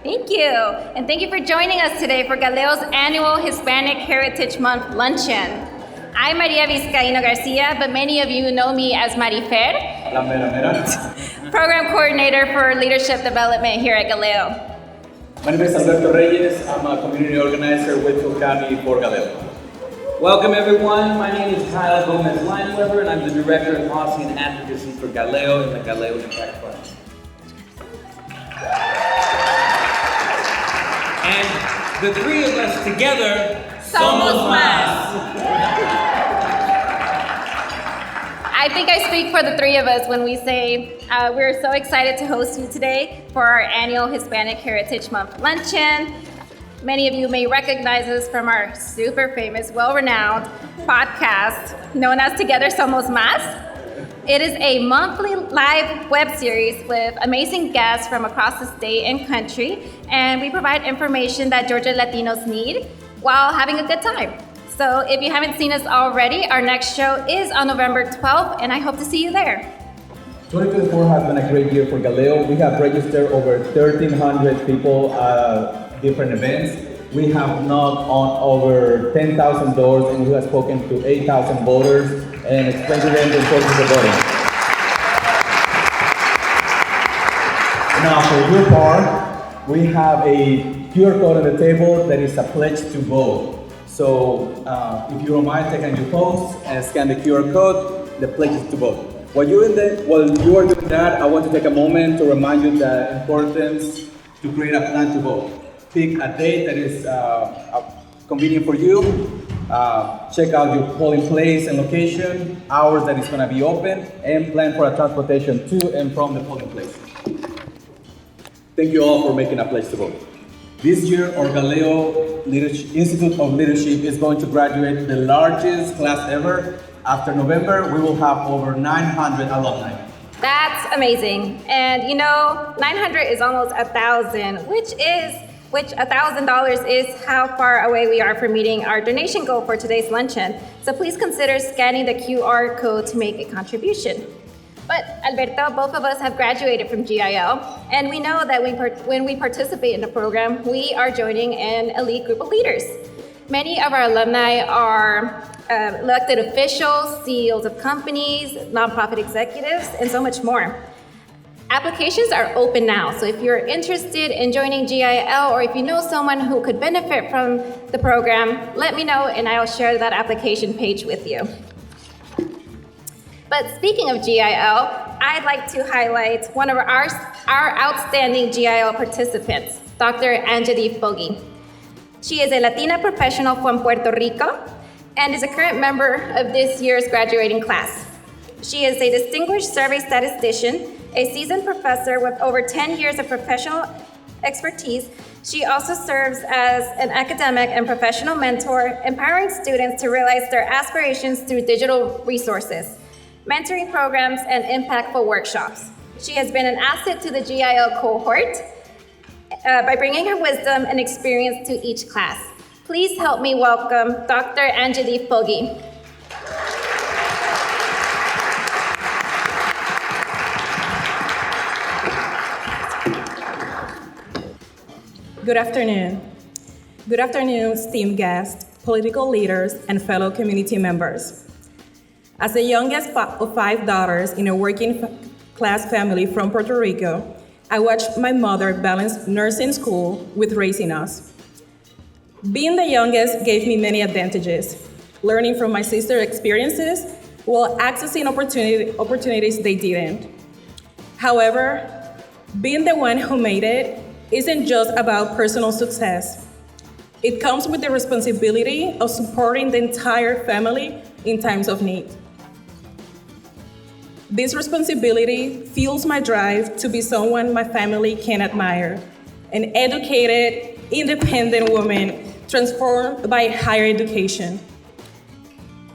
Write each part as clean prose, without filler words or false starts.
Thank you. And thank you for joining us today for Galeo's annual Hispanic Heritage Month Luncheon. I'm Maria Vizcaíno Garcia, but many of you know me as Marifer, La mera mera. Program Coordinator for Leadership Development here at Galeo. My name is Alberto Reyes. I'm a community organizer with Cook County for Galeo. Welcome everyone. My name is Kyle Gomez-Lineweber and I'm the Director of Policy and Advocacy for Galeo and the Galeo Impact Fund. And the three of us together, Somos Más. I think I speak for the three of us when we say we're so excited to host you today for our annual Hispanic Heritage Month Luncheon. Many of you may recognize us from our super famous, well-renowned podcast known as Together Somos Más. It is a monthly live web series with amazing guests from across the state and country, and we provide information that Georgia Latinos need while having a good time. So if you haven't seen us already, our next show is on November 12th, and I hope to see you there. 2024 has been a great year for Galeo. We have registered over 1,300 people at different events. We have knocked on over 10,000 doors, and we have spoken to 8,000 voters and explained to them the importance of voting. Now, for your part, we have a QR code on the table that is a pledge to vote. So, if you don't mind taking your phones and scan the QR code, the pledge is to vote. While you are doing that, I want to take a moment to remind you the importance to create a plan to vote. Pick a date that is convenient for you. Check out your polling place and location, hours that it's going to be open, and plan for a transportation to and from the polling place. Thank you all for making a pledge to vote. This year, our Galeo Institute of Leadership is going to graduate the largest class ever. After November, we will have over 900 alumni. That's amazing. And you know, 900 is almost 1,000, which $1,000 is how far away we are from meeting our donation goal for today's luncheon. So please consider scanning the QR code to make a contribution. But Alberto, both of us have graduated from GIL, and we know that when we participate in the program, we are joining an elite group of leaders. Many of our alumni are elected officials, CEOs of companies, nonprofit executives, and so much more. Applications are open now, so if you're interested in joining GIL or if you know someone who could benefit from the program, let me know and I'll share that application page with you. But speaking of GIL, I'd like to highlight one of our outstanding GIL participants, Dr. Angeli Foggy. She is a Latina professional from Puerto Rico and is a current member of this year's graduating class. She is a distinguished survey statistician, a seasoned professor with over 10 years of professional expertise. She also serves as an academic and professional mentor, empowering students to realize their aspirations through digital resources, mentoring programs, and impactful workshops. She has been an asset to the GIL cohort by bringing her wisdom and experience to each class. Please help me welcome Dr. Angeli Foggy. Good afternoon. Good afternoon, esteemed guests, political leaders, and fellow community members. As the youngest of 5 daughters in a working class family from Puerto Rico, I watched my mother balance nursing school with raising us. Being the youngest gave me many advantages, learning from my sister's experiences while accessing opportunities they didn't. However, being the one who made it isn't just about personal success. It comes with the responsibility of supporting the entire family in times of need. This responsibility fuels my drive to be someone my family can admire, an educated, independent woman transformed by higher education.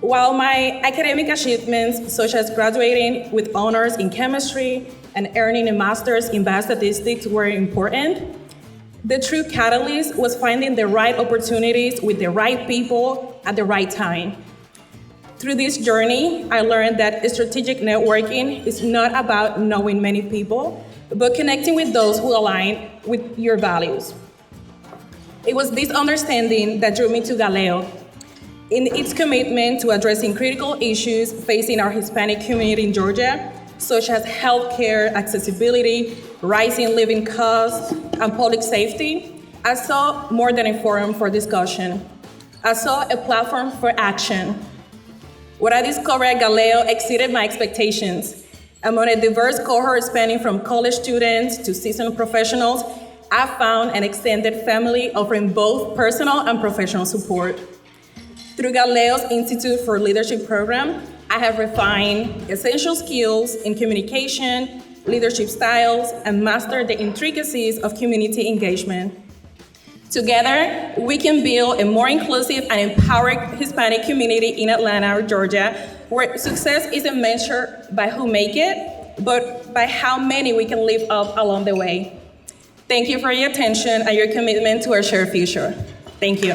While my academic achievements, such as graduating with honors in chemistry and earning a master's in biostatistics, were important, the true catalyst was finding the right opportunities with the right people at the right time. Through this journey, I learned that strategic networking is not about knowing many people, but connecting with those who align with your values. It was this understanding that drew me to Galeo in its commitment to addressing critical issues facing our Hispanic community in Georgia, such as healthcare accessibility, rising living costs, and public safety. I saw more than a forum for discussion. I saw a platform for action. What I discovered at Galeo exceeded my expectations. Among a diverse cohort spanning from college students to seasoned professionals, I found an extended family offering both personal and professional support. Through Galeo's Institute for Leadership program, I have refined essential skills in communication, leadership styles, and mastered the intricacies of community engagement. Together, we can build a more inclusive and empowered Hispanic community in Atlanta, Georgia, where success isn't measured by who make it, but by how many we can lift up along the way. Thank you for your attention and your commitment to our shared future. Thank you.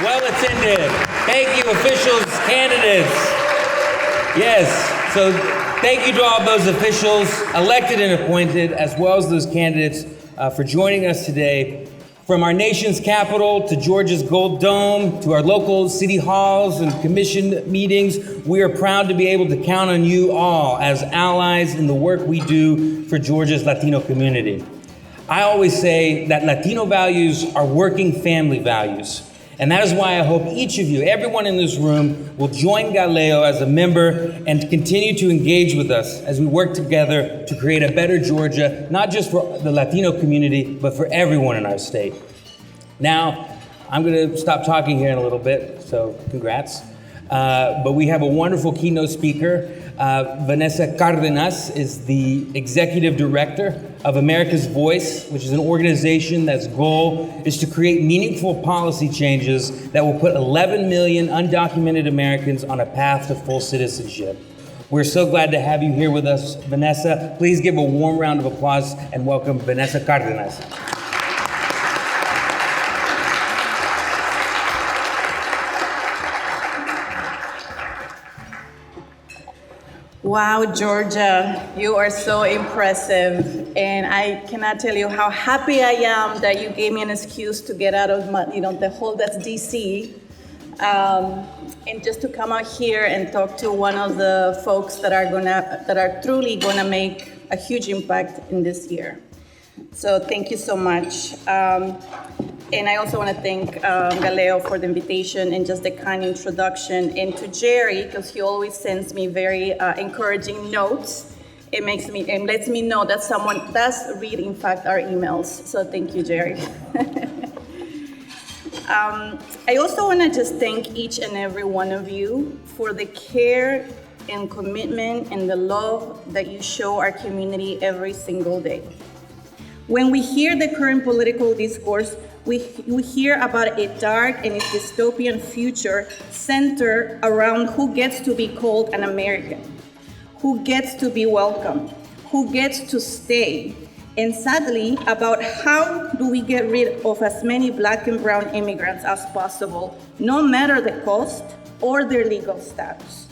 Well attended. Thank you, officials, candidates. Yes, so thank you to all those officials, elected and appointed, as well as those candidates for joining us today. From our nation's capital to Georgia's Gold Dome to our local city halls and commission meetings, we are proud to be able to count on you all as allies in the work we do for Georgia's Latino community. I always say that Latino values are working family values. And that is why I hope each of you, everyone in this room, will join Galeo as a member and continue to engage with us as we work together to create a better Georgia, not just for the Latino community, but for everyone in our state. Now, I'm going to stop talking here in a little bit, so congrats. But we have a wonderful keynote speaker. Vanessa Cardenas is the executive director of America's Voice, which is an organization that's goal is to create meaningful policy changes that will put 11 million undocumented Americans on a path to full citizenship. We're so glad to have you here with us, Vanessa. Please give a warm round of applause and welcome Vanessa Cardenas. Wow, Georgia, you are so impressive. And I cannot tell you how happy I am that you gave me an excuse to get out of my, the whole that's DC. And just to come out here and talk to one of the folks that are truly gonna make a huge impact in this year. So thank you so much. And I also want to thank Galeo for the invitation and just the kind introduction, and to Jerry, because he always sends me very encouraging notes. It lets me know that someone does read, in fact, our emails. So thank you, Jerry. I also want to just thank each and every one of you for the care and commitment and the love that you show our community every single day. When we hear the current political discourse, we hear about a dark and a dystopian future centered around who gets to be called an American, who gets to be welcomed, who gets to stay, and sadly, about how do we get rid of as many Black and brown immigrants as possible, no matter the cost or their legal status.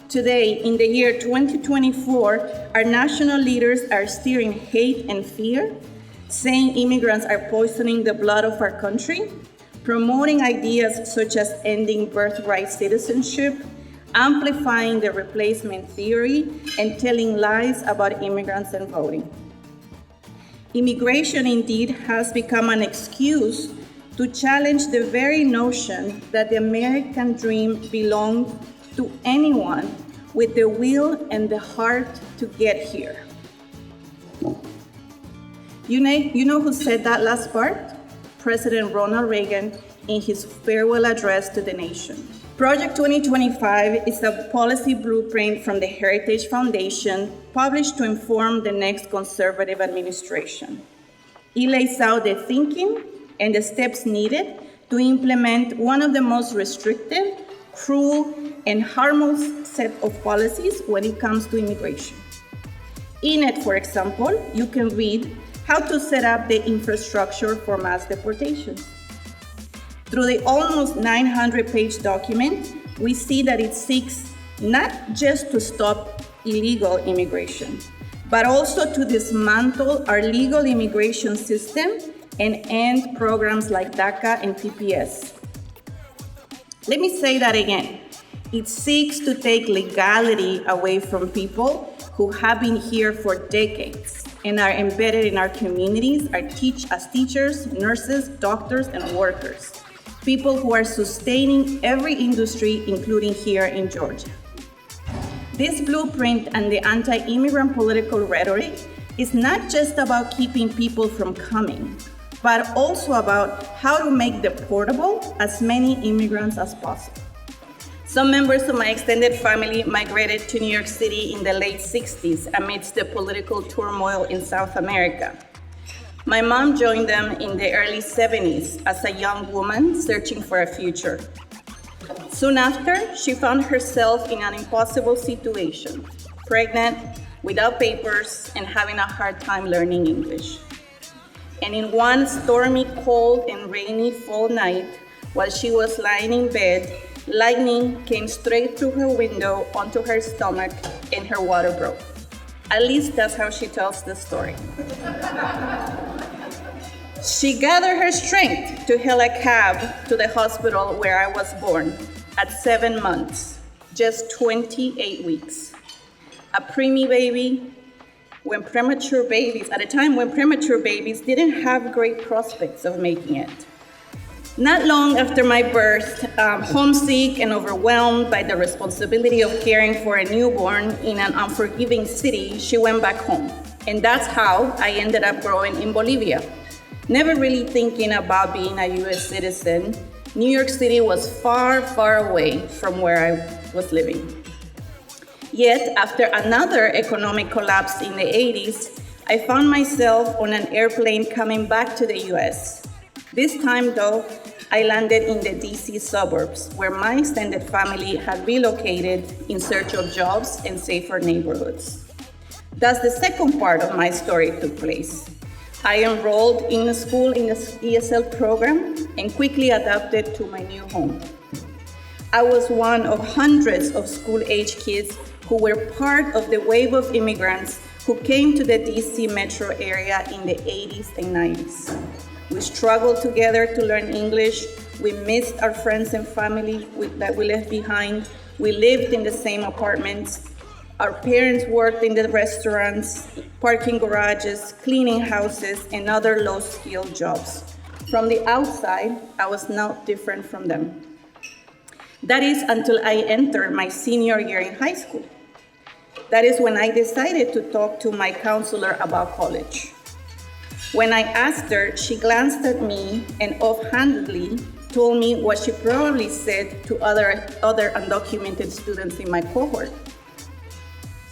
Today, in the year 2024, our national leaders are stirring hate and fear, saying immigrants are poisoning the blood of our country, promoting ideas such as ending birthright citizenship, amplifying the replacement theory, and telling lies about immigrants and voting. Immigration indeed has become an excuse to challenge the very notion that the American dream belongs to anyone with the will and the heart to get here. You know who said that last part? President Ronald Reagan in his farewell address to the nation. Project 2025 is a policy blueprint from the Heritage Foundation published to inform the next conservative administration. It lays out the thinking and the steps needed to implement one of the most restrictive, cruel, and harmless set of policies when it comes to immigration. In it, for example, you can read how to set up the infrastructure for mass deportations. Through the almost 900-page document, we see that it seeks not just to stop illegal immigration, but also to dismantle our legal immigration system and end programs like DACA and TPS. Let me say that again. It seeks to take legality away from people who have been here for decades and are embedded in our communities as teachers, nurses, doctors, and workers. People who are sustaining every industry, including here in Georgia. This blueprint and the anti-immigrant political rhetoric is not just about keeping people from coming, but also about how to make deportable as many immigrants as possible. Some members of my extended family migrated to New York City in the late 60s amidst the political turmoil in South America. My mom joined them in the early 70s as a young woman searching for a future. Soon after, she found herself in an impossible situation, pregnant, without papers, and having a hard time learning English. And in one stormy, cold, and rainy fall night, while she was lying in bed, lightning came straight through her window onto her stomach, and her water broke. At least that's how she tells the story. She gathered her strength to hail a cab to the hospital where I was born at 7 months, just 28 weeks. A preemie baby, at a time when premature babies didn't have great prospects of making it. Not long after my birth, homesick and overwhelmed by the responsibility of caring for a newborn in an unforgiving city, she went back home. And that's how I ended up growing in Bolivia. Never really thinking about being a US citizen, New York City was far, far away from where I was living. Yet, after another economic collapse in the 80s, I found myself on an airplane coming back to the US. This time, though, I landed in the DC suburbs, where my extended family had relocated in search of jobs and safer neighborhoods. Thus, the second part of my story took place. I enrolled in a school in the ESL program and quickly adapted to my new home. I was one of hundreds of school-age kids who were part of the wave of immigrants who came to the DC metro area in the 80s and 90s. We struggled together to learn English. We missed our friends and family that we left behind. We lived in the same apartments. Our parents worked in the restaurants, parking garages, cleaning houses, and other low-skilled jobs. From the outside, I was not different from them. That is until I entered my senior year in high school. That is when I decided to talk to my counselor about college. When I asked her, she glanced at me and offhandedly told me what she probably said to other undocumented students in my cohort.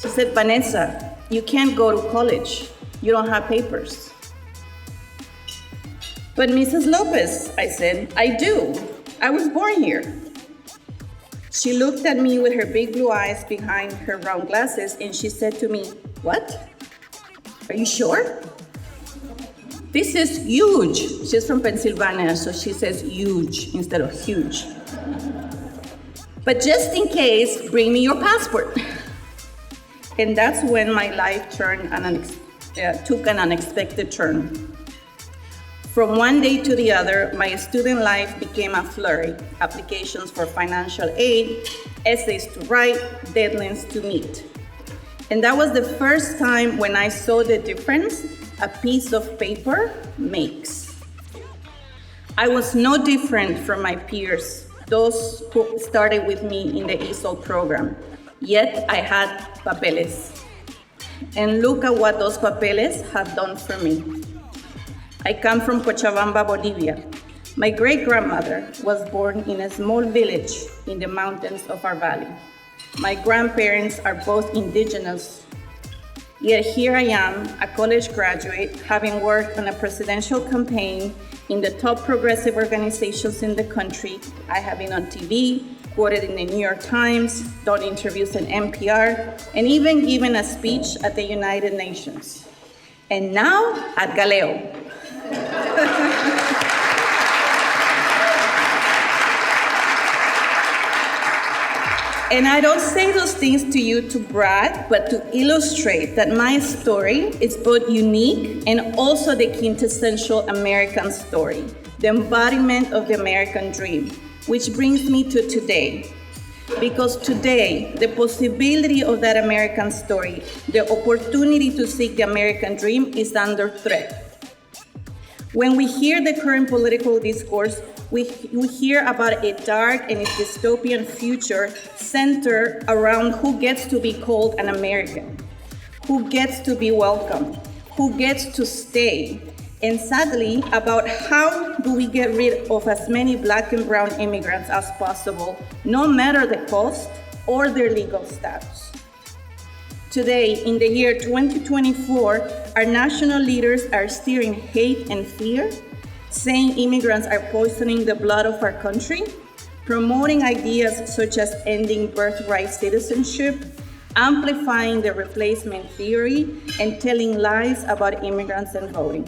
She said, "Vanessa, you can't go to college. You don't have papers." "But Mrs. Lopez," I said, "I do. I was born here." She looked at me with her big blue eyes behind her round glasses and she said to me, "What? Are you sure? This is huge." She's from Pennsylvania, so she says huge instead of huge. "But just in case, bring me your passport." And that's when my life took an unexpected turn. From one day to the other, my student life became a flurry. Applications for financial aid, essays to write, deadlines to meet. And that was the first time when I saw the difference a piece of paper makes. I was no different from my peers, those who started with me in the ESOL program. Yet I had papeles. And look at what those papeles have done for me. I come from Cochabamba, Bolivia. My great-grandmother was born in a small village in the mountains of our valley. My grandparents are both indigenous. Yet here I am, a college graduate, having worked on a presidential campaign in the top progressive organizations in the country. I have been on TV, quoted in the New York Times, done interviews in NPR, and even given a speech at the United Nations. And now at Galeo. And I don't say those things to you to brag, but to illustrate that my story is both unique and also the quintessential American story, the embodiment of the American dream, which brings me to today. Because today, the possibility of that American story, the opportunity to seek the American dream is under threat. When we hear the current political discourse, we hear about a dark and a dystopian future centered around who gets to be called an American, who gets to be welcomed, who gets to stay, and sadly, about how do we get rid of as many Black and brown immigrants as possible, no matter the cost or their legal status. Today, in the year 2024, our national leaders are stirring hate and fear, saying immigrants are poisoning the blood of our country, promoting ideas such as ending birthright citizenship, amplifying the replacement theory, and telling lies about immigrants and voting.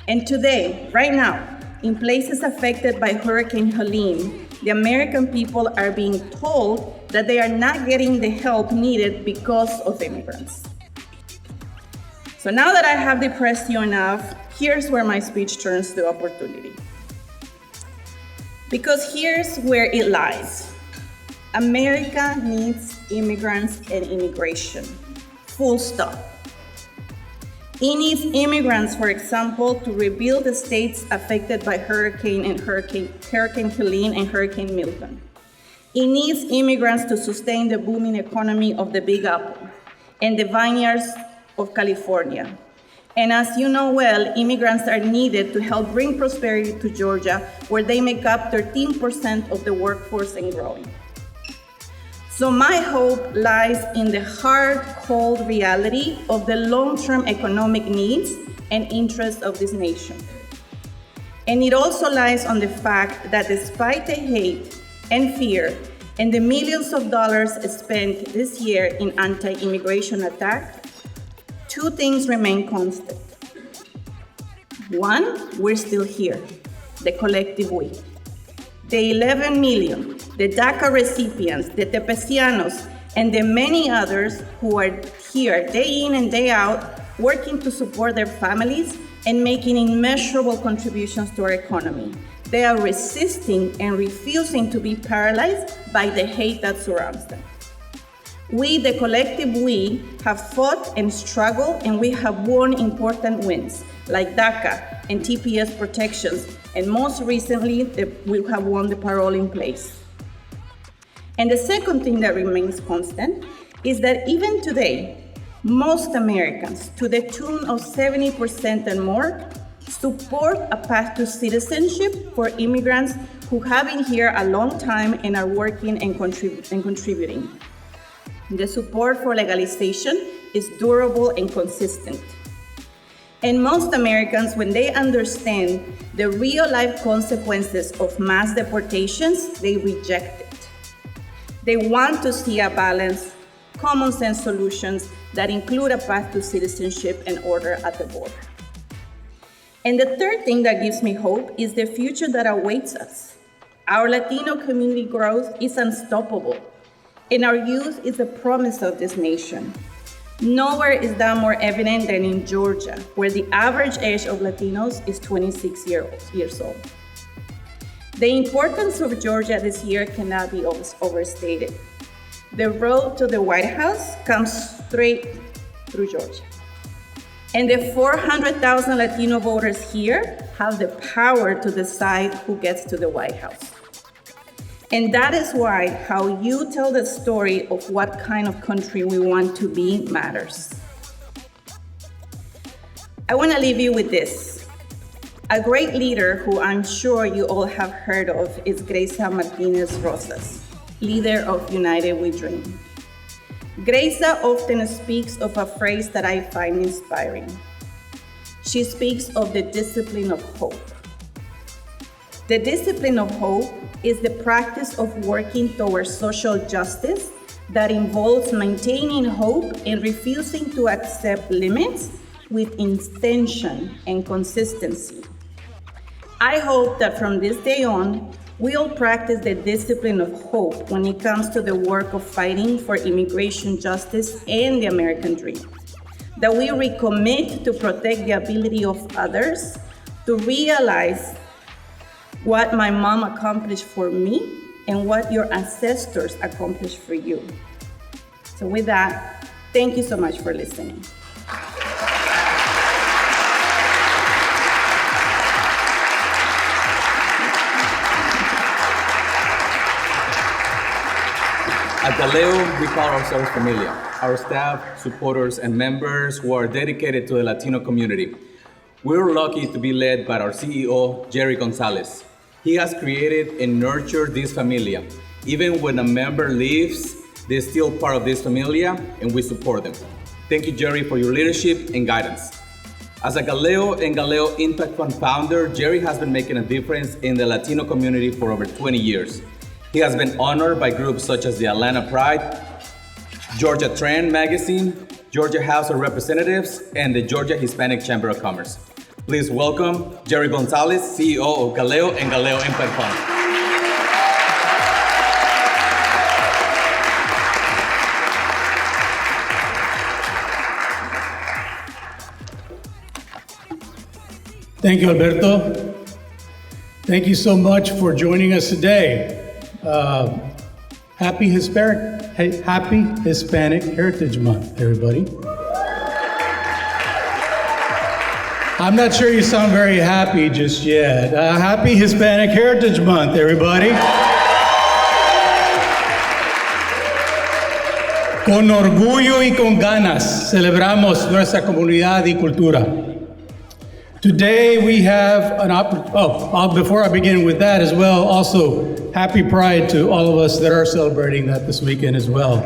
And today, right now, in places affected by Hurricane Helene, the American people are being told that they are not getting the help needed because of immigrants. So now that I have depressed you enough, here's where my speech turns to opportunity. Because here's where it lies. America needs immigrants and immigration, full stop. It needs immigrants, for example, to rebuild the states affected by Hurricane Helene and Hurricane Milton. It needs immigrants to sustain the booming economy of the Big Apple and the vineyards of California. And as you know well, immigrants are needed to help bring prosperity to Georgia, where they make up 13% of the workforce and growing. So my hope lies in the hard, cold reality of the long-term economic needs and interests of this nation. And it also lies on the fact that despite the hate and fear and the millions of dollars spent this year in anti-immigration attacks, two things remain constant. One, we're still here, the collective we. The 11 million, the DACA recipients, the Tepecianos, and the many others who are here day in and day out, working to support their families and making immeasurable contributions to our economy. They are resisting and refusing to be paralyzed by the hate that surrounds them. We, the collective we, have fought and struggled, and we have won important wins, like DACA and TPS protections, and most recently, we have won the parole in place. And the second thing that remains constant is that even today, most Americans, to the tune of 70% and more, support a path to citizenship for immigrants who have been here a long time and are working and contributing. The support for legalization is durable and consistent. And most Americans, when they understand the real-life consequences of mass deportations, they reject it. They want to see a balanced, common-sense solutions that include a path to citizenship and order at the border. And the third thing that gives me hope is the future that awaits us. Our Latino community growth is unstoppable, and our youth is the promise of this nation. Nowhere is that more evident than in Georgia, where the average age of Latinos is 26 years old. The importance of Georgia this year cannot be overstated. The road to the White House comes straight through Georgia. And the 400,000 Latino voters here have the power to decide who gets to the White House. And that is why how you tell the story of what kind of country we want to be matters. I want to leave you with this. A great leader who I'm sure you all have heard of is Greisa Martinez Rosas, leader of United We Dream. Greisa often speaks of a phrase that I find inspiring. She speaks of the discipline of hope. The discipline of hope is the practice of working towards social justice that involves maintaining hope and refusing to accept limits with intention and consistency. I hope that from this day on, We all practice the discipline of hope when it comes to the work of fighting for immigration justice and the American dream. That we recommit to protect the ability of others to realize what my mom accomplished for me and what your ancestors accomplished for you. So with that, thank you so much for listening. At Galeo, we call ourselves familia. Our staff, supporters, and members who are dedicated to the Latino community. We're lucky to be led by our CEO, Jerry Gonzalez. He has created and nurtured this familia. Even when a member leaves, they're still part of this familia, and we support them. Thank you, Jerry, for your leadership and guidance. As a Galeo and Galeo Impact Fund founder, Jerry has been making a difference in the Latino community for over 20 years. He has been honored by groups such as the Atlanta Pride, Georgia Trend Magazine, Georgia House of Representatives, and the Georgia Hispanic Chamber of Commerce. Please welcome Jerry Gonzalez, CEO of Galeo and Galeo Impact Fund. Thank you, Alberto. Thank you so much for joining us today. Happy Hispanic Heritage Month, everybody. I'm not sure you sound very happy just yet. Happy Hispanic Heritage Month, everybody. Con orgullo y con ganas celebramos nuestra comunidad y cultura. Today we have an before I begin with that as well, also happy Pride to all of us that are celebrating that this weekend as well.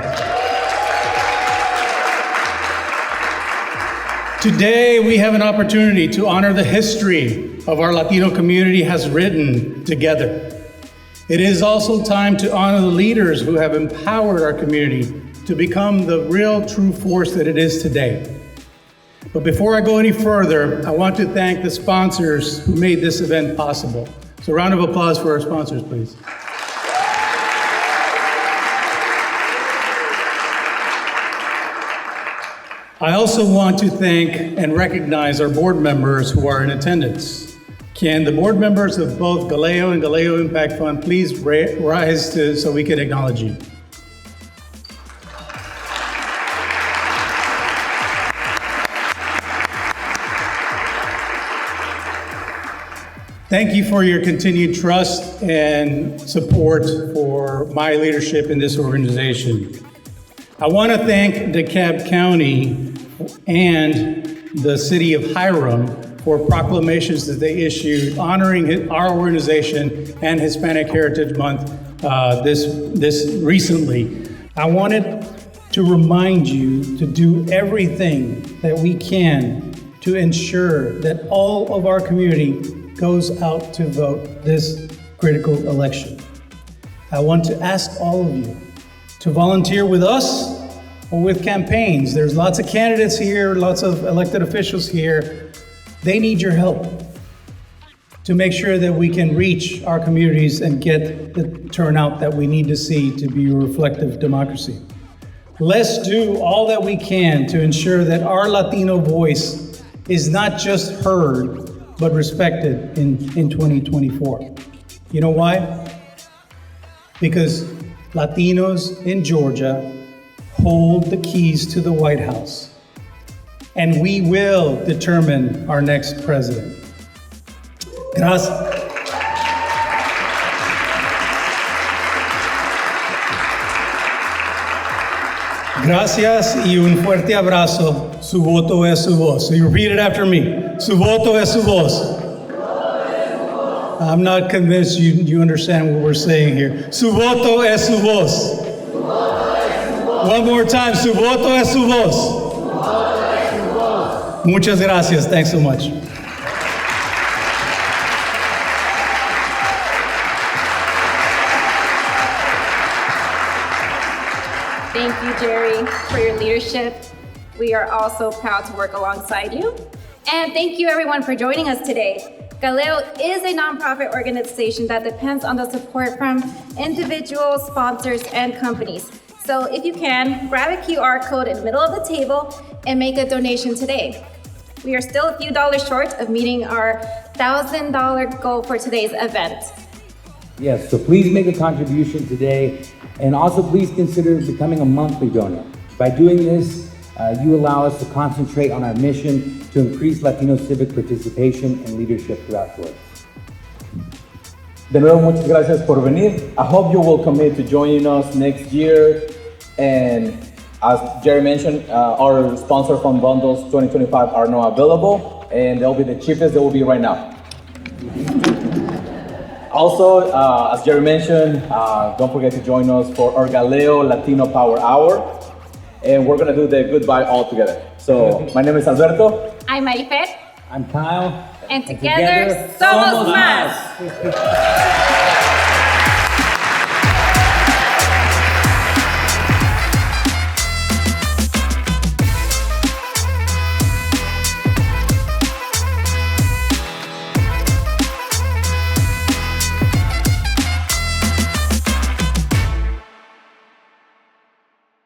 Today we have an opportunity to honor the history of our Latino community has written together. It is also time to honor the leaders who have empowered our community to become the real true force that it is today. But before I go any further, I want to thank the sponsors who made this event possible. So a round of applause for our sponsors, please. I also want to thank and recognize our board members who are in attendance. Can the board members of both Galeo and Galeo Impact Fund please rise so we can acknowledge you? Thank you for your continued trust and support for my leadership in this organization. I want to thank DeKalb County and the city of Hiram for proclamations that they issued honoring our organization and Hispanic Heritage Month this recently. I wanted to remind you to do everything that we can to ensure that all of our community goes out to vote this critical election. I want to ask all of you to volunteer with us or with campaigns. There's lots of candidates here, lots of elected officials here. They need your help to make sure that we can reach our communities and get the turnout that we need to see to be a reflective democracy. Let's do all that we can to ensure that our Latino voice is not just heard, but respected in 2024. You know why? Because Latinos in Georgia hold the keys to the White House, and we will determine our next president. Gracias. Gracias y un fuerte abrazo. Su voto es su voz. So you repeat it after me. Su voto es su voz. I'm not convinced you understand what we're saying here. Su voto es su voz. One more time. Su voto es su voz. Muchas gracias. Thanks so much. Thank you, Jerry, for your leadership. We are also proud to work alongside you. And thank you, everyone, for joining us today. Galileo is a nonprofit organization that depends on the support from individuals, sponsors, and companies. So if you can, grab a QR code in the middle of the table and make a donation today. We are still a few dollars short of meeting our $1,000 goal for today's event. Yes, so please make a contribution today, and also please consider becoming a monthly donor. By doing this, you allow us to concentrate on our mission to increase Latino civic participation and leadership throughout Georgia. De nuevo, muchas gracias por venir. I hope you will commit to joining us next year. And as Jerry mentioned, our sponsor fund bundles 2025 are now available, and they'll be the cheapest they will be right now. Also, as Jerry mentioned, don't forget to join us for our Galileo Latino Power Hour. And we're gonna do the goodbye all together. So, my name is Alberto. I'm Marifer. I'm Kyle. And together somos más.